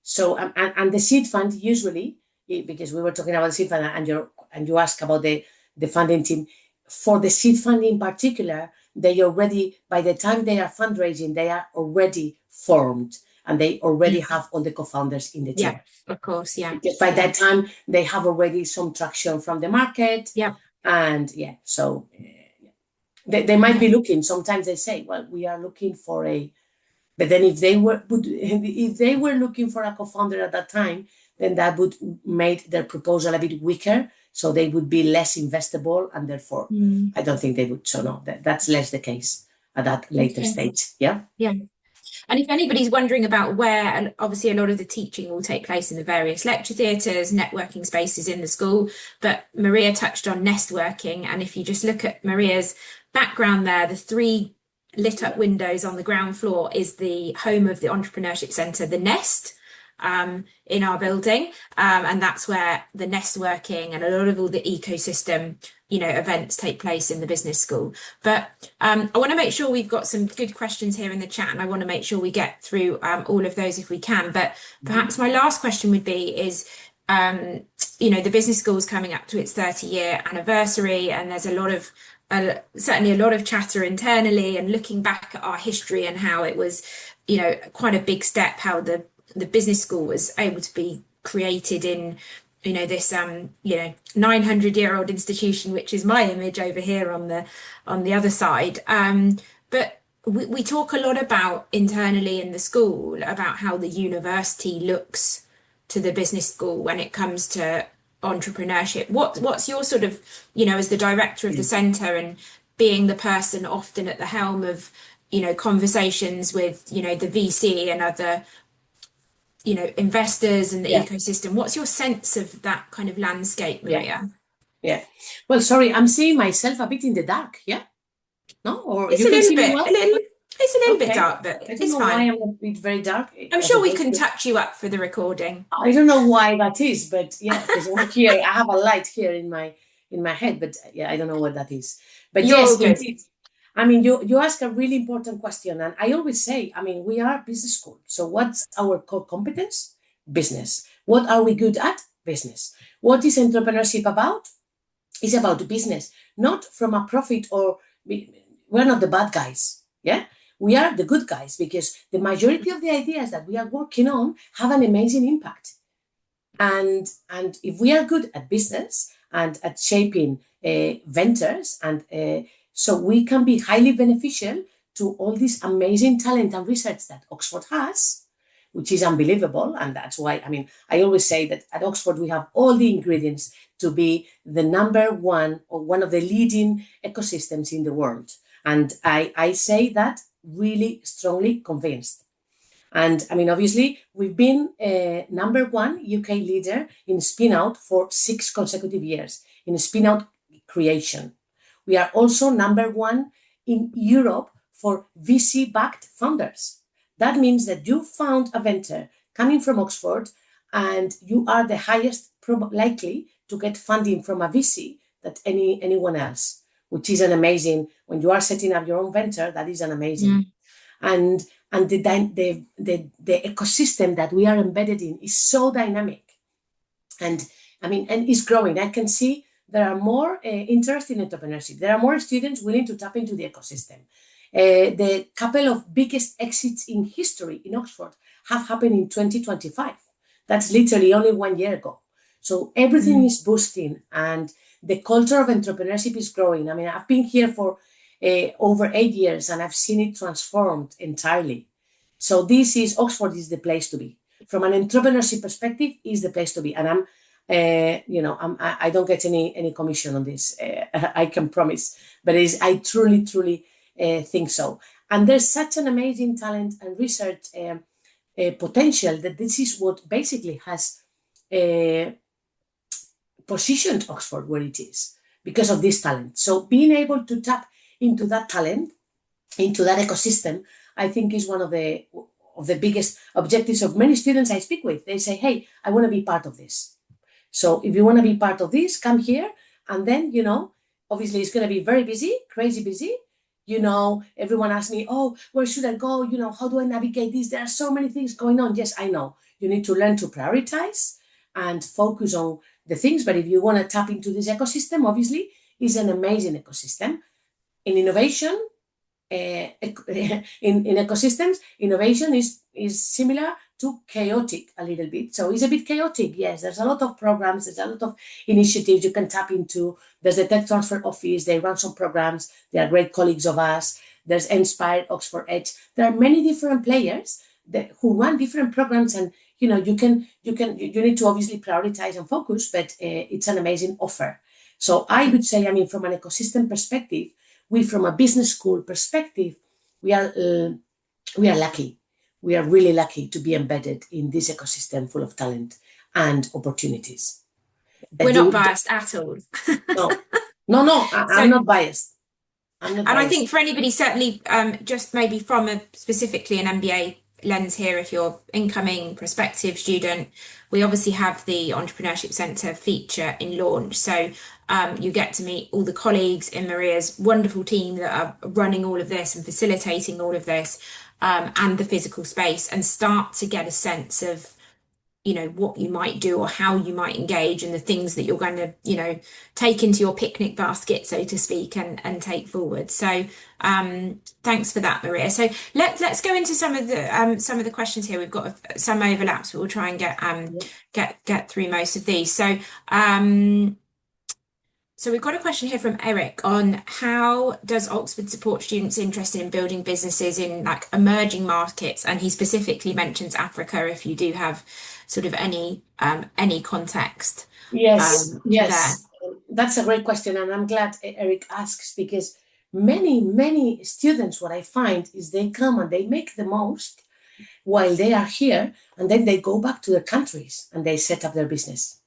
the seed fund usually, because we were talking about the seed fund, and you ask about the funding team, for the seed fund in particular, they already, by the time they are fundraising, they are already formed, and they already have all the co-founders in the team. Yeah, of course, yeah. Because by that time, they have already some traction from the market. Yeah. And so they might be looking, sometimes they say, well, we are looking for but then if they were looking for a co-founder at that time, then that would make their proposal a bit weaker. So they would be less investable, and therefore I don't think they would. So no, that's less the case at that later stage. Yeah. Yeah. And if anybody's wondering about where, and obviously a lot of the teaching will take place in the various lecture theatres, networking spaces in the school, but Maria touched on nestworking. And if you just look at Maria's background there, the 3 lit up windows on the ground floor is the home of the Entrepreneurship Centre, the Nest, in our building. And that's where the nestworking and a lot of all the ecosystem, events take place in the business school. But I want to make sure we've got some good questions here in the chat, and I want to make sure we get through all of those if we can. But perhaps my last question would be the business school is coming up to its 30-year anniversary, and there's certainly a lot of chatter internally and looking back at our history and how it was quite a big step how the business school was able to be created in this 900-year-old institution, which is my image over here on the other side. But we talk a lot about internally in the school about how the university looks to the business school when it comes to entrepreneurship. What's your sort of, as the director of the centre and being the person often at the helm of, conversations with, the VC and other, investors and the Yeah. ecosystem. What's your sense of that kind of landscape, Yeah. Maria? Yeah. Well, sorry, I'm seeing myself a bit in the dark. Yeah. No? Or It's you a can little see me bit, well? it's a little bit Okay. dark, but I don't it's know why fine. I'm a bit very dark I'm as sure we opposed can to. touch you up for the recording. I don't know why that is, but yeah, because I'm here. I have a light here in my head, but yeah, I don't know what that is. But You're all yes, good. indeed. I mean, you ask a really important question, and I always say, I mean, we are business school. So what's our core competence? Business. What are we good at? Business. What is entrepreneurship about? It's about business, not from a profit or we're not the bad guys. Yeah. We are the good guys because the majority of the ideas that we are working on have an amazing impact. And if we are good at business and at shaping ventures, and so we can be highly beneficial to all this amazing talent and research that Oxford has, which is unbelievable. And that's why, I mean, I always say that at Oxford we have all the ingredients to be the number one or one of the leading ecosystems in the world. And I say that really strongly convinced. And I mean, obviously, we've been number one UK leader in spin out for 6 consecutive years in spin out creation. We are also number one in Europe for VC backed founders. That means that you found a venture coming from Oxford and you are the highest likely to get funding from a VC that anyone else, which is an amazing, when you are setting up your own venture, that is an amazing. And the ecosystem that we are embedded in is so dynamic, and I mean, and is growing. I can see there are more interest in entrepreneurship. There are more students willing to tap into the ecosystem. The couple of biggest exits in history in Oxford have happened in 2025. That's literally only 1 year ago. So everything is boosting, and the culture of entrepreneurship is growing. I mean, I've been here for over 8 years, and I've seen it transformed entirely. So Oxford is the place to be. From an entrepreneurship perspective, is the place to be. And I don't get any commission on this. I can promise, but I truly think so. And there's such an amazing talent and research potential that this is what basically has positioned Oxford where it is because of this talent. So being able to tap into that talent, into that ecosystem, I think is one of the biggest objectives of many students I speak with. They say, hey, I want to be part of this. So if you want to be part of this, come here. And then, obviously it's going to be very busy, crazy busy. Everyone asks me, oh, where should I go? How do I navigate this? There are so many things going on. Yes, I know. You need to learn to prioritize and focus on the things. But if you want to tap into this ecosystem, obviously, it's an amazing ecosystem. In innovation, in ecosystems, innovation is similar to chaotic a little bit. So it's a bit chaotic. Yes, there's a lot of programs, there's a lot of initiatives you can tap into. There's the Tech Transfer Office, they run some programs, they are great colleagues of us. There's Inspire, Oxford Edge. There are many different players who run different programs, and you need to obviously prioritize and focus, but it's an amazing offer. So I would say, I mean, from an ecosystem perspective, from a business school perspective, we are lucky. We are really lucky to be embedded in this ecosystem full of talent and opportunities. We're not biased at all. No, I'm not biased. And I think for anybody, certainly just maybe from specifically an MBA lens here, if you're incoming prospective student, we obviously have the Entrepreneurship Centre feature in launch. So you get to meet all the colleagues in Maria's wonderful team that are running all of this and facilitating all of this, and the physical space, and start to get a sense of, what you might do or how you might engage and the things that you're going to, take into your picnic basket, so to speak, and take forward. So thanks for that, Maria. So let's go into some of the questions here. We've got some overlaps, but we'll try and get through most of these. So we've got a question here from Eric on how does Oxford support students interested in building businesses in like emerging markets, and he specifically mentions Africa. If you do have sort of any context, Yes, there. yes, that's a great question, and I'm glad Eric asks, because many students, what I find is they come and they make the most while they are here, and then they go back to their countries and they set up their business.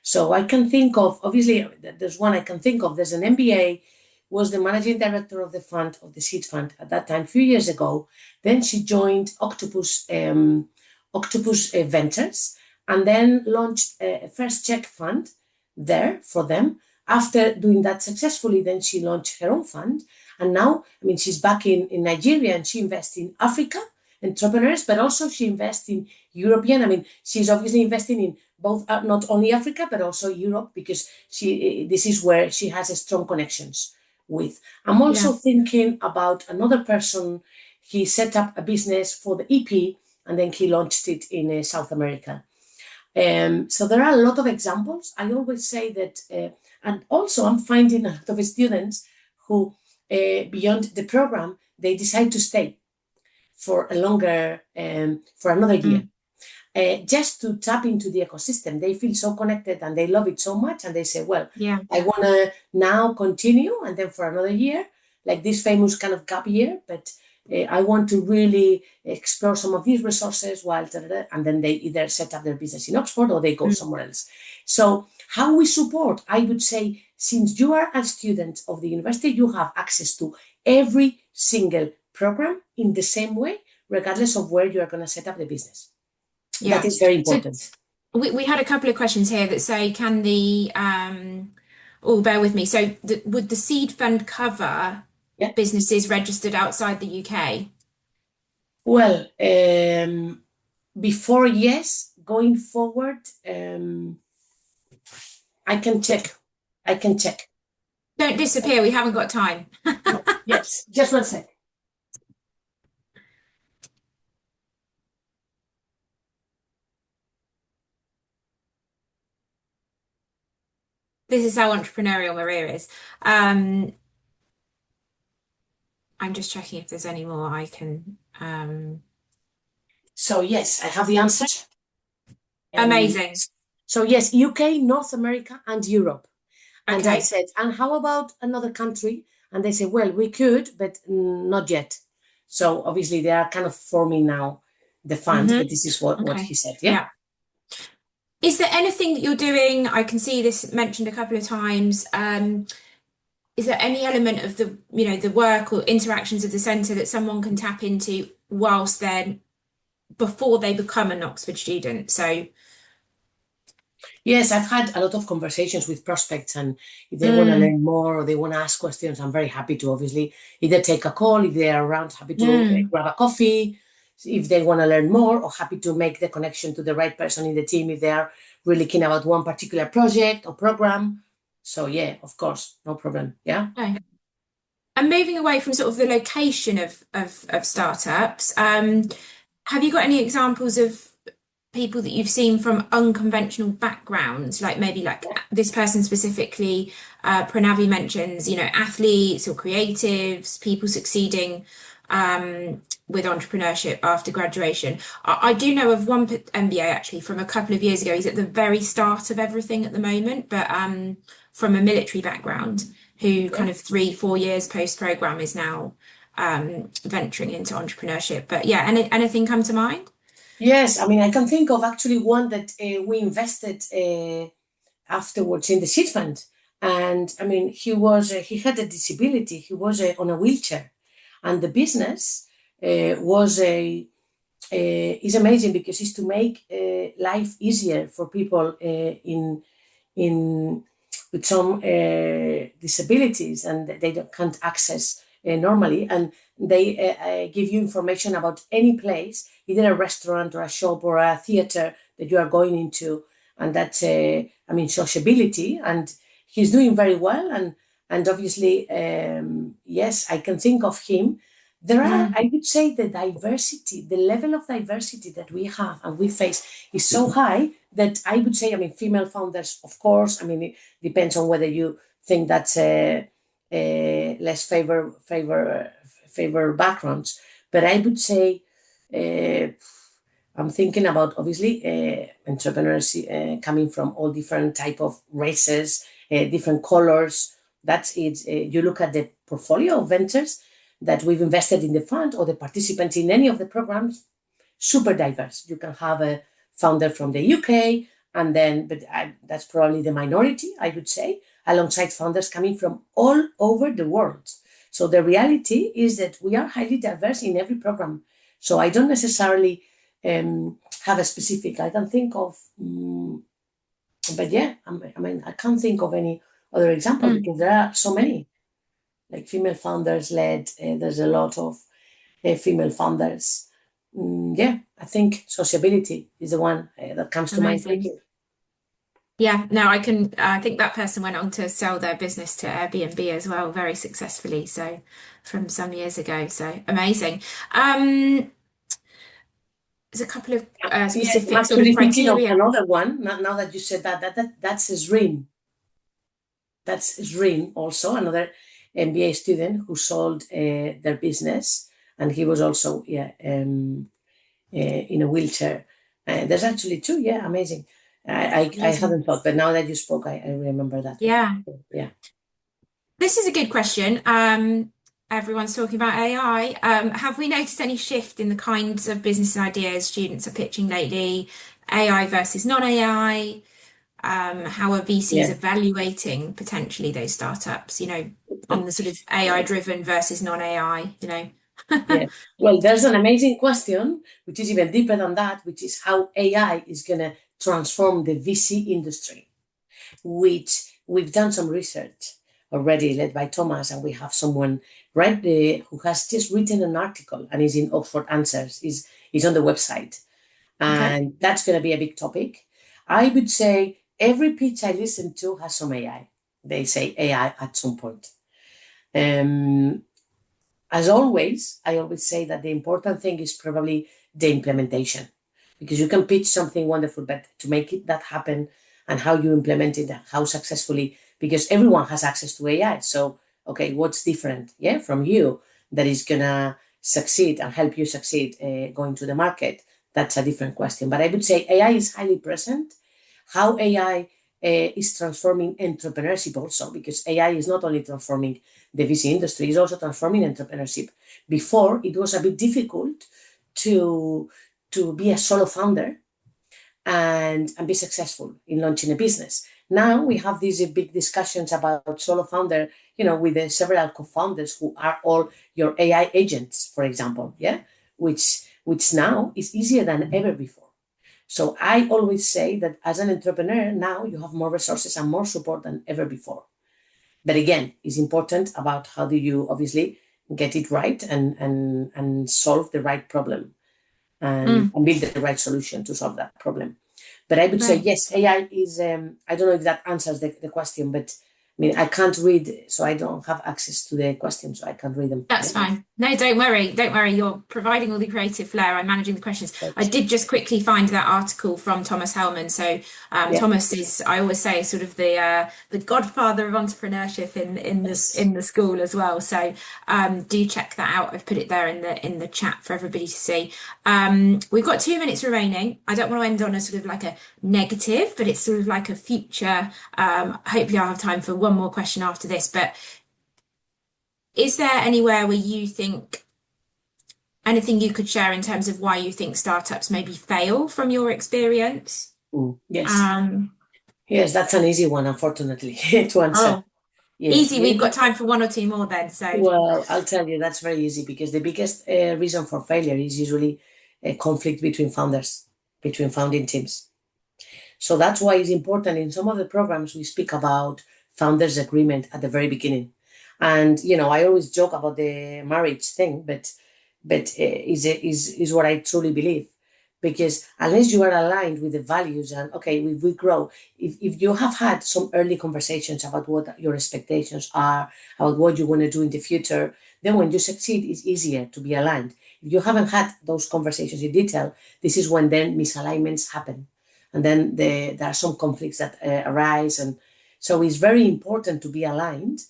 So I can think of, obviously, there's one I can think of. There's an MBA, was the managing director of the fund, of the seed fund at that time, a few years ago. Then she joined Octopus Ventures, and then launched a first check fund there for them. After doing that successfully, then she launched her own fund. And now, I mean, she's back in Nigeria, and she invests in Africa entrepreneurs, but also she invests in European. I mean, she's obviously investing in both, not only Africa, but also Europe, because this is where she has a strong connections with. I'm also thinking about another person. He set up a business for the EP, and then he launched it in South America. So there are a lot of examples. I always say that, and also I'm finding a lot of students who, beyond the program, they decide to stay for a longer, for another year, just to tap into the ecosystem. They feel so connected and they love it so much, and they say, well, I want to now continue, and then for another year, like this famous kind of gap year, but I want to really explore some of these resources while, and then they either set up their business in Oxford or they go somewhere else. So how we support, I would say, since you are a student of the university, you have access to every single program in the same way, regardless of where you are going to set up the business. That is very important. So we had a couple of questions here that say, can the, bear with me. So would the seed fund cover businesses registered outside the UK? Well, before, yes. Going forward, I can check. Don't disappear. We haven't got time. Yes, just one sec. This is how entrepreneurial Maria is. I'm just checking if there's any more I can. So yes, I have the answer. Amazing. So yes, UK, North America, and Europe. And I said, and how about another country? And they said, well, we could, but not yet. So obviously they are kind of forming now the fund, but this is what he said. Yeah. Is there anything that you're doing? I can see this mentioned a couple of times. Is there any element of the work or interactions of the centre that someone can tap into whilst they're, before they become an Oxford student? So yes, I've had a lot of conversations with prospects, and if they want to learn more or they want to ask questions, I'm very happy to obviously either take a call if they are around, happy to grab a coffee if they want to learn more, or happy to make the connection to the right person in the team if they are really keen about one particular project or program. So yeah, of course, no problem. Yeah. Okay. And moving away from sort of the location of startups, have you got any examples of people that you've seen from unconventional backgrounds, like maybe like this person specifically, Pranavi mentions, athletes or creatives, people succeeding with entrepreneurship after graduation. I do know of one MBA actually from a couple of years ago. He's at the very start of everything at the moment, but from a military background, who kind of 3-4 years post-program is now venturing into entrepreneurship. But yeah, anything come to mind? Yes, I mean, I can think of actually one that we invested afterwards in the seed fund. And I mean, he had a disability. He was on a wheelchair, and the business is amazing because it's to make life easier for people with some disabilities, and they can't access normally. And they give you information about any place, either a restaurant or a shop or a theater, that you are going into, and that's sociability, and he's doing very well, and obviously, yes, I can think of him. There are, I would say, the level of diversity that we have and we face is so high that I would say, female founders, of course, it depends on whether you think that's less favor backgrounds, but I would say I'm thinking about obviously entrepreneurs coming from all different type of races, different colors. That's it. You look at the portfolio of ventures that we've invested in the fund or the participants in any of the programs, super diverse. You can have a founder from the UK, and then, that's probably the minority, I would say, alongside founders coming from all over the world. So the reality is that we are highly diverse in every program. So I don't necessarily have a specific, I can think of, but yeah, I can't think of any other example because there are so many. Like female founders led, there's a lot of female founders. Yeah, I think sociability is the one that comes to mind. Amazing. Yeah, no, I think that person went on to sell their business to Airbnb as well, very successfully. So from some years ago. So amazing. There's a couple of specific I'm sort of actually thinking of criteria. another one. Now that you said that's Zrin. That's Zrin, also another MBA student who sold their business, and he was also in a wheelchair. There's actually two. Yeah, amazing. I hadn't thought, but now that you spoke, I remember that. Yeah. Yeah. This is a good question. Everyone's talking about AI. Have we noticed any shift in the kinds of business ideas students are pitching lately? AI versus non-AI? How are VCs evaluating potentially those startups, on the sort of AI driven versus non-AI, Yeah. Well, there's an amazing question, which is even deeper than that, which is how AI is going to transform the VC industry, which we've done some research already led by Thomas, and we have someone who has just written an article and is in Oxford Answers, is on the website. And that's going to be a big topic. I would say every pitch I listen to has some AI. They say AI at some point. As always, I always say that the important thing is probably the implementation, because you can pitch something wonderful, but to make that happen and how you implement it, how successfully, because everyone has access to AI. So, okay, what's different, from you that is going to succeed and help you succeed going to the market? That's a different question. But I would say AI is highly present. How AI is transforming entrepreneurship also, because AI is not only transforming the VC industry, it's also transforming entrepreneurship. Before, it was a bit difficult to be a solo founder and be successful in launching a business. Now we have these big discussions about solo founder, with the several co-founders who are all your AI agents, for example, which now is easier than ever before. So I always say that as an entrepreneur, now you have more resources and more support than ever before. But again, it's important about how do you obviously get it right and solve the right problem and build the right solution to solve that problem. But I would say, yes, AI is, I don't know if that answers the question, but I can't read, so I don't have access to the questions, so I can't read them. That's fine. No, don't worry. Don't worry. You're providing all the creative flair. I'm managing the questions. I did just quickly find that article from Thomas Hellman. So Thomas is, I always say, sort of the godfather of entrepreneurship in the school as well. So do check that out. I've put it there in the chat for everybody to see. We've got 2 minutes remaining. I don't want to end on a sort of like a negative, but it's sort of like a future. Hopefully I'll have time for one more question after this, but is there anywhere where you think anything you could share in terms of why you think startups maybe fail from your experience? Yes. Yes, that's an easy one, unfortunately, to answer. Easy. We've got time for 1 or 2 more then. So, well, I'll tell you, that's very easy because the biggest reason for failure is usually a conflict between founders, between founding teams. So that's why it's important in some of the programs we speak about founders agreement at the very beginning. And, I always joke about the marriage thing, but is what I truly believe. because unless you are aligned with the values and okay, if we grow, if you have had some early conversations about what your expectations are, about what you want to do in the future, then when you succeed, it's easier to be aligned. If you haven't had those conversations in detail, this is when then misalignments happen. And then there are some conflicts that arise. And so it's very important to be aligned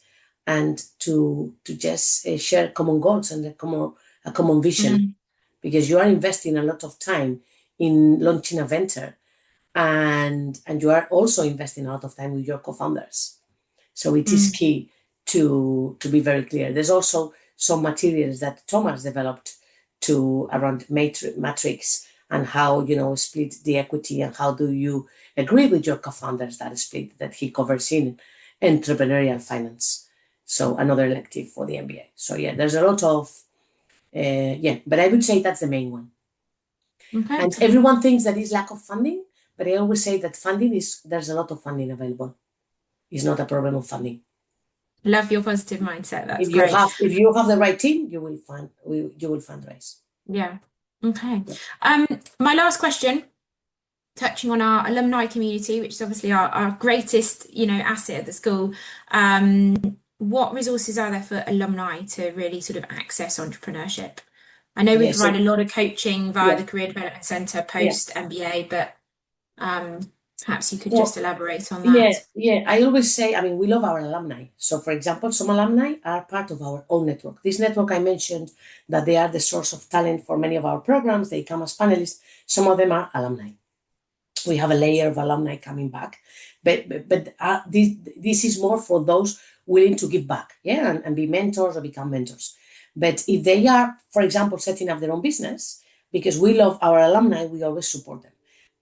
and to just share common goals and a common vision, because you are investing a lot of time in launching a venture, and you are also investing a lot of time with your co-founders. So it is key to be very clear. There's also some materials that Thomas developed to around matrix and how split the equity, and how do you agree with your co-founders that split that he covers in entrepreneurial finance. So another elective for the MBA. So yeah, there's a lot of but I would say that's the main one. Okay. And everyone thinks that is lack of funding, but I always say that there's a lot of funding available. It's not a problem of funding. Love your positive mindset. That's If great. If you have the right team, you will fundraise. Yeah. Okay. My last question, touching on our alumni community, which is obviously our greatest, asset at the school. What resources are there for alumni to really sort of access entrepreneurship? I know we provide a lot of coaching via the Career Development Centre post MBA, but perhaps you could just elaborate on that. Yeah. I always say, we love our alumni. So, for example, some alumni are part of our own network. This network I mentioned, that they are the source of talent for many of our programs. They come as panelists. Some of them are alumni. We have a layer of alumni coming back, but this is more for those willing to give back, and be mentors or become mentors. But if they are, for example, setting up their own business, because we love our alumni, we always support them.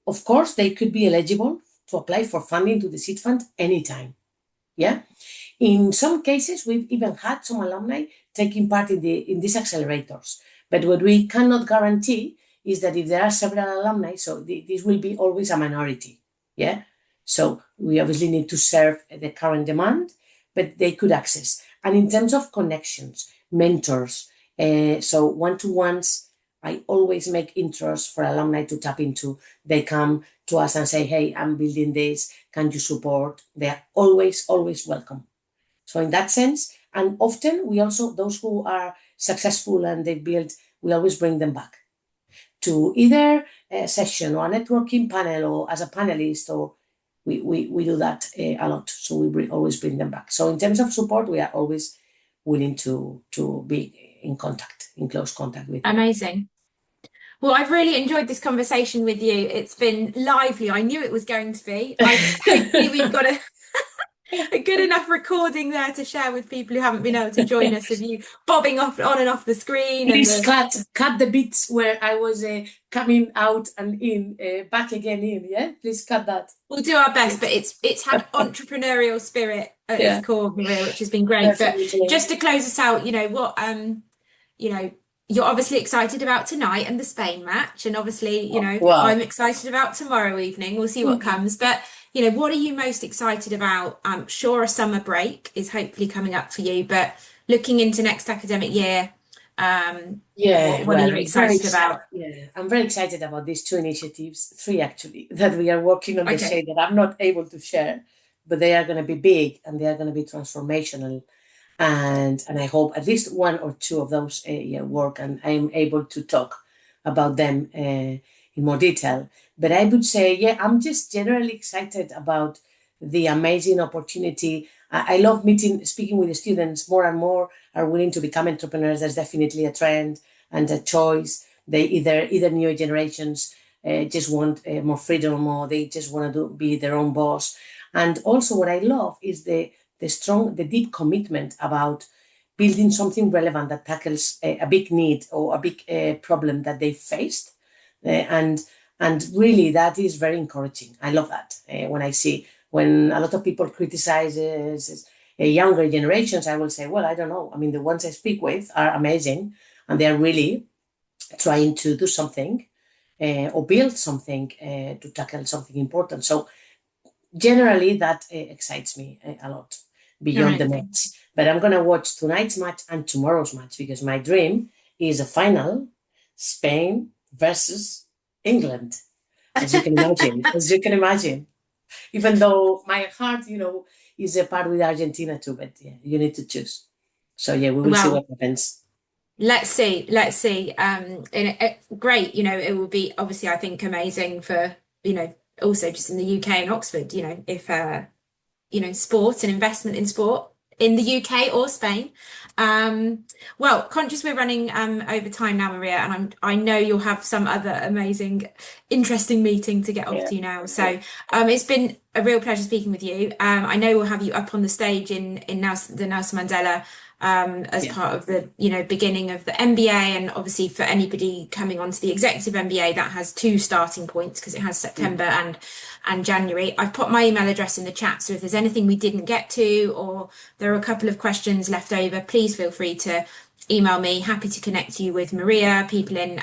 Of course, they could be eligible to apply for funding to the seed fund anytime. Yeah. In some cases, we've even had some alumni taking part in these accelerators. But what we cannot guarantee is that if there are several alumni, so this will be always a minority. Yeah. So we obviously need to serve the current demand, but they could access. And in terms of connections, mentors, so one-to-ones, I always make intros for alumni to tap into. They come to us and say, hey, I'm building this. Can you support? They are always, always welcome. So in that sense, and often we also, those who are successful and they build, we always bring them back to either a session or a networking panel or as a panelist, or we do that a lot. So we always bring them back. So in terms of support, we are always willing to be in close contact with them. Amazing. Well, I've really enjoyed this conversation with you. It's been lively. I knew it was going to be. Hopefully we've got a good enough recording there to share with people who haven't been able to join us, of you bobbing off on and off the screen. Please cut the bits where I was coming out and in, back again in. Yeah, please cut that. We'll do our best, but it's had entrepreneurial spirit at its core, Maria, which has been great. Definitely. But just to close us out, you're obviously excited about tonight and the Spain match, and obviously, I'm excited about tomorrow evening. We'll see what comes, but. What are you most excited about? I'm sure a summer break is hopefully coming up for you, but looking into next academic year, what are you excited about? Yeah, I'm very excited about these two initiatives, three actually, that we are working on the shade that I'm not able to share, but they are going to be big and they are going to be transformational. And I hope at least one or two of those work, and I'm able to talk about them in more detail. But I would say, I'm just generally excited about the amazing opportunity. I love speaking with the students. More and more are willing to become entrepreneurs. There's definitely a trend and a choice. They either new generations just want more freedom, or they just want to be their own boss. And also what I love is the deep commitment about building something relevant that tackles a big need or a big problem that they faced. And really, that is very encouraging. I love that. When a lot of people criticize younger generations, I will say, well, I don't know. The ones I speak with are amazing, and they are really trying to do something or build something to tackle something important. So generally, that excites me a lot beyond the match. But I'm going to watch tonight's match and tomorrow's match, because my dream is a final, Spain versus England, as you can imagine, as you can imagine. Even though my heart, is a part with Argentina too, but yeah, you need to choose. So yeah, we will see what Well, happens. let's see, let's see. Great, it will be obviously, I think, amazing for, also just in the UK and Oxford, if sport and investment in sport in the UK or Spain. Well, conscious we're running over time now, Maria, and I know you'll have some other amazing, interesting meeting to get off Yeah. to now. So it's been a real pleasure speaking with you. I know we'll have you up on the stage in the Nelson Mandela as Yeah. part of the beginning of the MBA, and obviously for anybody coming onto the executive MBA, that has two starting points because it has September and January. I've put my email address in the chat, so if there's anything we didn't get to or there are a couple of questions left over, please feel free to email me. Happy to connect you with Maria, people in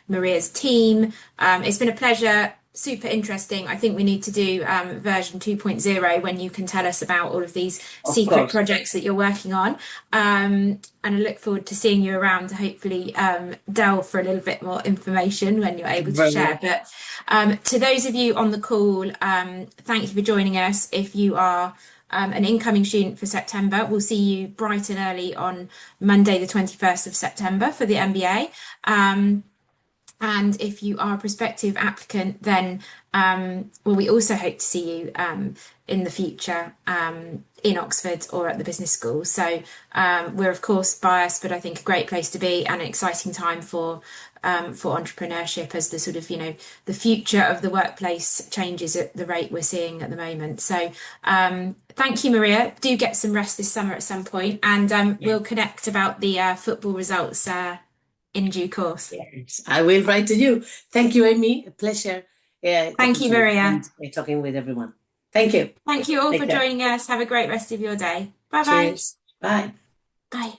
Maria's team. It's been a pleasure. Super interesting. I think we need to do version 2.0 when you can tell us about all of these Of secret course. projects that you're working on. And I look forward to seeing you around to hopefully delve for a little bit more information when you're able to Very share. well. But to those of you on the call, thank you for joining us. If you are an incoming student for September, we'll see you bright and early on Monday, the 21st of September for the MBA. And if you are a prospective applicant, then we also hope to see you in the future in Oxford or at the business school. So we're of course biased, but I think a great place to be and an exciting time for entrepreneurship as the sort of the future of the workplace changes at the rate we're seeing at the moment. So thank you, Maria. Do get some rest this summer at some point, and Yeah. we'll connect about the football results in due course. Yes. I will write to you. Thank you, Amy. A pleasure Thank talking you, to you Maria. and talking with everyone. Thank you. Thank you all Take for care. joining us. Have a great rest of your day. Bye-bye. Cheers. Bye. Bye.